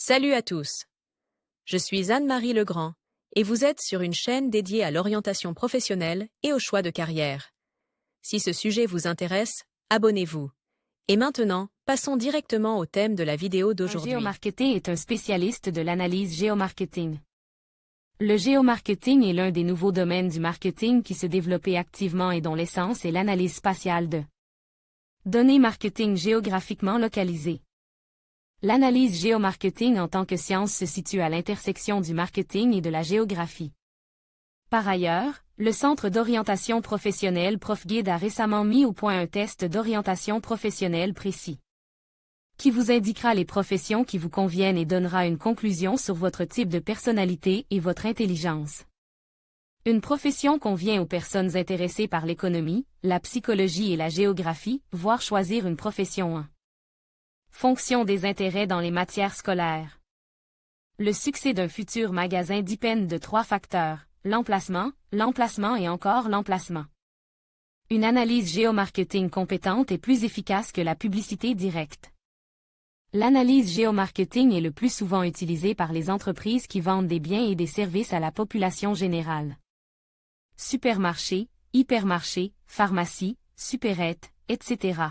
Salut à tous. Je suis Anne-Marie Legrand et vous êtes sur une chaîne dédiée à l'orientation professionnelle et au choix de carrière. Si ce sujet vous intéresse, abonnez-vous. Et maintenant, passons directement au thème de la vidéo Un d'aujourd'hui. géomarketeur est un spécialiste de l'analyse géomarketing. Le géomarketing est l'un des nouveaux domaines du marketing qui se développe activement et dont l'essence est l'analyse spatiale de données marketing géographiquement localisées. L'analyse géomarketing en tant que science se situe à l'intersection du marketing et de la géographie. Par ailleurs, le Centre d'orientation professionnelle ProfGuide a récemment mis au point un test d'orientation professionnelle précis, qui vous indiquera les professions qui vous conviennent et donnera une conclusion sur votre type de personnalité et votre intelligence. Une profession convient aux personnes intéressées par l'économie, la psychologie et la géographie, voire choisir une profession en fonction des intérêts dans les matières scolaires. Le succès d'un futur magasin dépend de 3 facteurs: l'emplacement et encore l'emplacement. Une analyse géomarketing compétente est plus efficace que la publicité directe. L'analyse géomarketing est le plus souvent utilisée par les entreprises qui vendent des biens et des services à la population générale. Supermarchés, hypermarchés, pharmacies, supérettes, etc.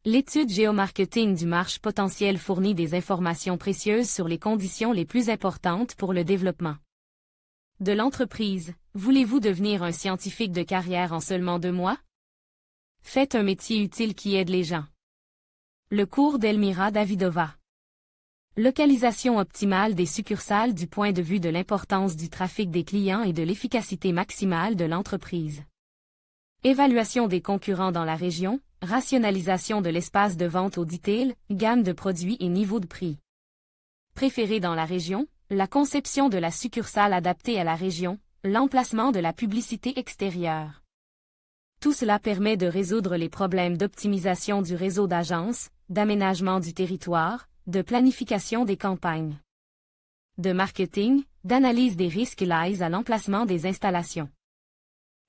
L'étude géomarketing du marché potentiel fournit des informations précieuses sur les conditions les plus importantes pour le développement de l'entreprise. Voulez-vous devenir un scientifique de carrière en seulement 2 mois? Faites un métier utile qui aide les gens. Le cours d'Elmira Davidova. Localisation optimale des succursales du point de vue de l'importance du trafic des clients et de l'efficacité maximale de l'entreprise. Évaluation des concurrents dans la région, rationalisation de l'espace de vente au détail, gamme de produits et niveau de prix préféré dans la région, la conception de la succursale adaptée à la région, l'emplacement de la publicité extérieure. Tout cela permet de résoudre les problèmes d'optimisation du réseau d'agences, d'aménagement du territoire, de planification des campagnes, de marketing, d'analyse des risques liés à l'emplacement des installations.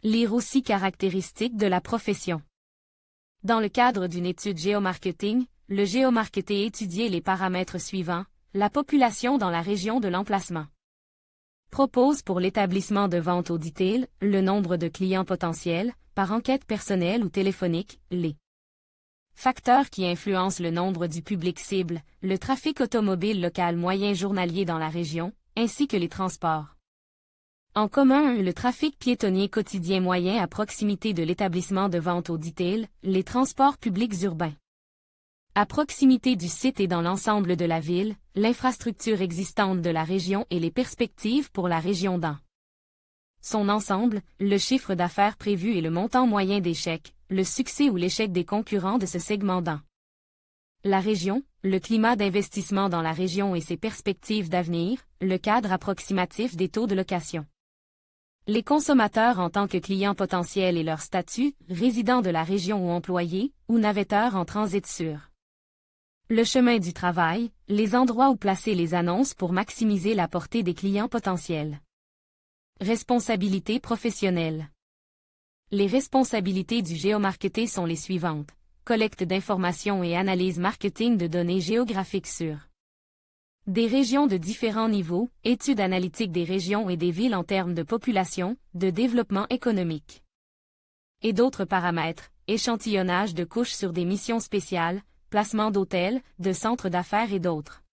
Lire aussi caractéristiques de la profession. Dans le cadre d'une étude géomarketing, le géomarketeur étudie les paramètres suivants: la population dans la région de l'emplacement. Propose pour l'établissement de vente au détail, le nombre de clients potentiels, par enquête personnelle ou téléphonique, les facteurs qui influencent le nombre du public cible, le trafic automobile local moyen journalier dans la région, ainsi que les transports en commun, le trafic piétonnier quotidien moyen à proximité de l'établissement de vente au détail, les transports publics urbains à proximité du site et dans l'ensemble de la ville, l'infrastructure existante de la région et les perspectives pour la région dans son ensemble, le chiffre d'affaires prévu et le montant moyen d'échec, le succès ou l'échec des concurrents de ce segment dans la région, le climat d'investissement dans la région et ses perspectives d'avenir, le cadre approximatif des taux de location. Les consommateurs en tant que clients potentiels et leur statut, résidents de la région ou employés, ou navetteurs en transit sur le chemin du travail, les endroits où placer les annonces pour maximiser la portée des clients potentiels. Responsabilités professionnelles. Les responsabilités du géomarketeur sont les suivantes: collecte d'informations et analyse marketing de données géographiques sur des régions de différents niveaux, étude analytique des régions et des villes en termes de population, de développement économique et d'autres paramètres, échantillonnage de couches sur des missions spéciales, placement d'hôtels, de centres d'affaires et d'autres.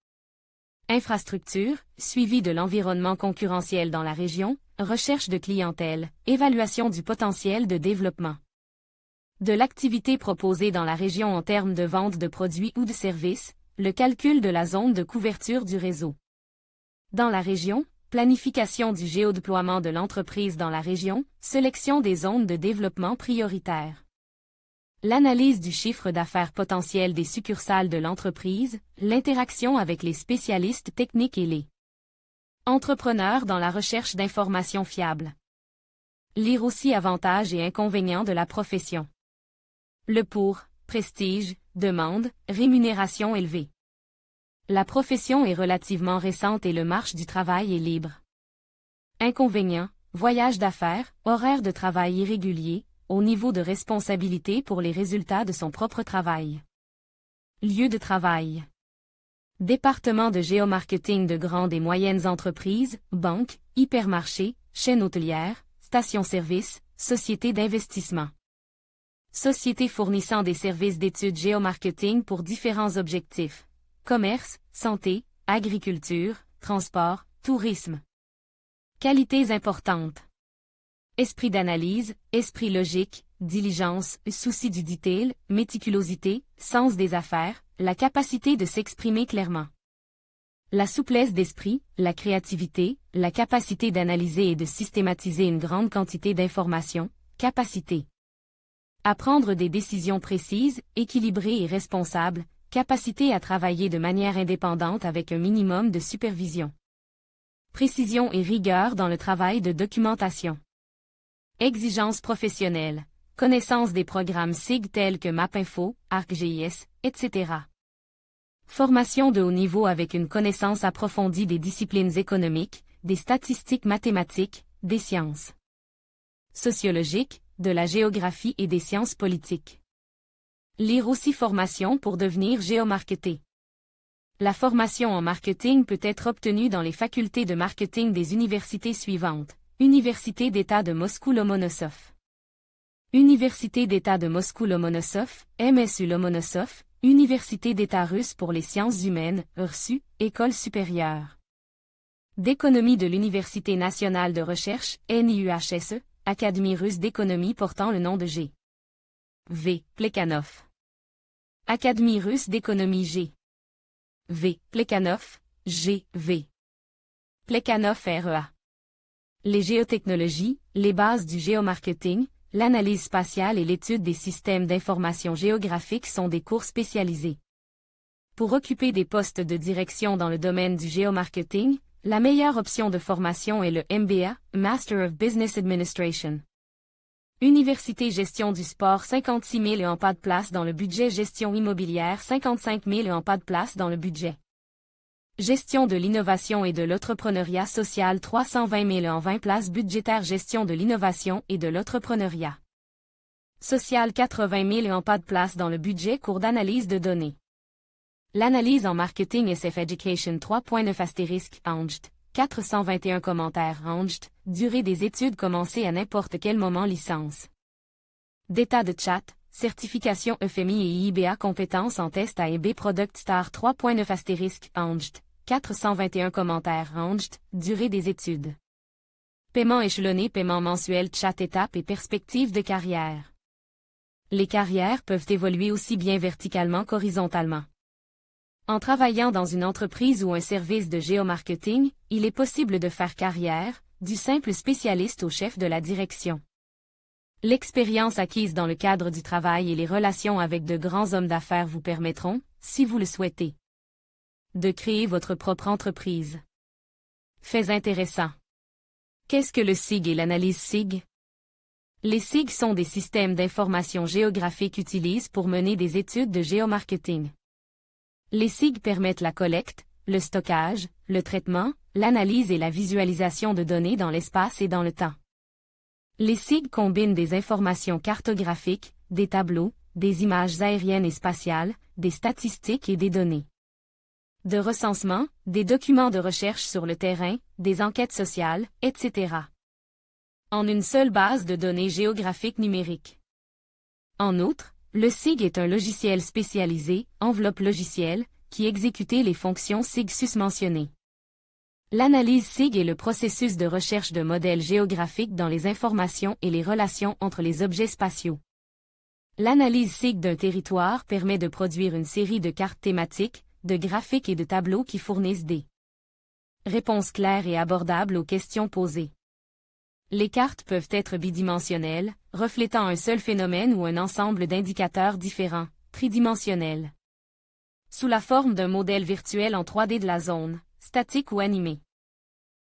Infrastructure, suivi de l'environnement concurrentiel dans la région, recherche de clientèle, évaluation du potentiel de développement de l'activité proposée dans la région en termes de vente de produits ou de services, le calcul de la zone de couverture du réseau dans la région, planification du géodéploiement de l'entreprise dans la région, sélection des zones de développement prioritaires. L'analyse du chiffre d'affaires potentiel des succursales de l'entreprise, l'interaction avec les spécialistes techniques et les entrepreneurs dans la recherche d'informations fiables. Lire aussi avantages et inconvénients de la profession. Le pour, prestige, demande, rémunération élevée. La profession est relativement récente et le marché du travail est libre. Inconvénients, voyage d'affaires, horaire de travail irrégulier, au niveau de responsabilité pour les résultats de son propre travail. Lieu de travail. Département de géomarketing de grandes et moyennes entreprises, banques, hypermarchés, chaînes hôtelières, stations-service, sociétés d'investissement. Sociétés fournissant des services d'études géomarketing pour différents objectifs. Commerce, santé, agriculture, transport, tourisme. Qualités importantes. Esprit d'analyse, esprit logique, diligence, souci du detail, méticulosité, sens des affaires, la capacité de s'exprimer clairement. La souplesse d'esprit, la créativité, la capacité d'analyser et de systématiser une grande quantité d'informations, capacité à prendre des décisions précises, équilibrées et responsables, capacité à travailler de manière indépendante avec un minimum de supervision. Précision et rigueur dans le travail de documentation. Exigences professionnelles, connaissance des programmes SIG tels que MapInfo, ArcGIS, etc. Formation de haut niveau avec une connaissance approfondie des disciplines économiques, des statistiques mathématiques, des sciences sociologiques, de la géographie et des sciences politiques. Lire aussi formation pour devenir géomarketé. La formation en marketing peut être obtenue dans les facultés de marketing des universités suivantes. Université d'État de Moscou-Lomonosov. Université d'État de Moscou-Lomonosov, MSU Lomonosov, Université d'État russe pour les sciences humaines, URSU, École supérieure d'économie de l'Université nationale de recherche, NIUHSE, Académie russe d'économie portant le nom de G. V. Plekhanov. Académie russe d'économie G. V. Plekhanov, G. V. Plekhanov REA. Les géotechnologies, les bases du géomarketing, l'analyse spatiale et l'étude des systèmes d'information géographique sont des cours spécialisés. Pour occuper des postes de direction dans le domaine du géomarketing, la meilleure option de formation est le MBA, Master of Business Administration. Université Gestion du Sport 56 000 et en pas de place dans le budget. Gestion immobilière 55 000 et en pas de place dans le budget. Gestion de l'innovation et de l'entrepreneuriat social 320 000 et en 20 places budgétaires. Gestion de l'innovation et de l'entrepreneuriat social 80 000 et en pas de place dans le budget. Cours d'analyse de données. L'analyse en marketing SF Education 3.9 * Angst, 421 commentaires Angst, durée des études commencée à n'importe quel moment. Licence d'état de chat, certification FMI et IBA compétences en test AEB Product Star 3.9 * Angst, 421 commentaires Angst, durée des études. Paiement échelonné, paiement mensuel, chat étape et perspective de carrière. Les carrières peuvent évoluer aussi bien verticalement qu'horizontalement. En travaillant dans une entreprise ou un service de géomarketing, il est possible de faire carrière, du simple spécialiste au chef de la direction. L'expérience acquise dans le cadre du travail et les relations avec de grands hommes d'affaires vous permettront, si vous le souhaitez, de créer votre propre entreprise. Faits intéressants. Qu'est-ce que le SIG et l'analyse SIG? Les SIG sont des systèmes d'information géographique utilisés pour mener des études de géomarketing. Les SIG permettent la collecte, le stockage, le traitement, l'analyse et la visualisation de données dans l'espace et dans le temps. Les SIG combinent des informations cartographiques, des tableaux, des images aériennes et spatiales, des statistiques et des données de recensement, des documents de recherche sur le terrain, des enquêtes sociales, etc. en une seule base de données géographiques numériques. En outre, le SIG est un logiciel spécialisé, enveloppe logicielle, qui exécute les fonctions SIG susmentionnées. L'analyse SIG est le processus de recherche de modèles géographiques dans les informations et les relations entre les objets spatiaux. L'analyse SIG d'un territoire permet de produire une série de cartes thématiques, de graphiques et de tableaux qui fournissent des réponses claires et abordables aux questions posées. Les cartes peuvent être bidimensionnelles, reflétant un seul phénomène ou un ensemble d'indicateurs différents, tridimensionnels, sous la forme d'un modèle virtuel en 3D de la zone, statique ou animé.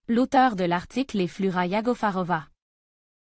L'auteur de l'article est Flura Yagofarova.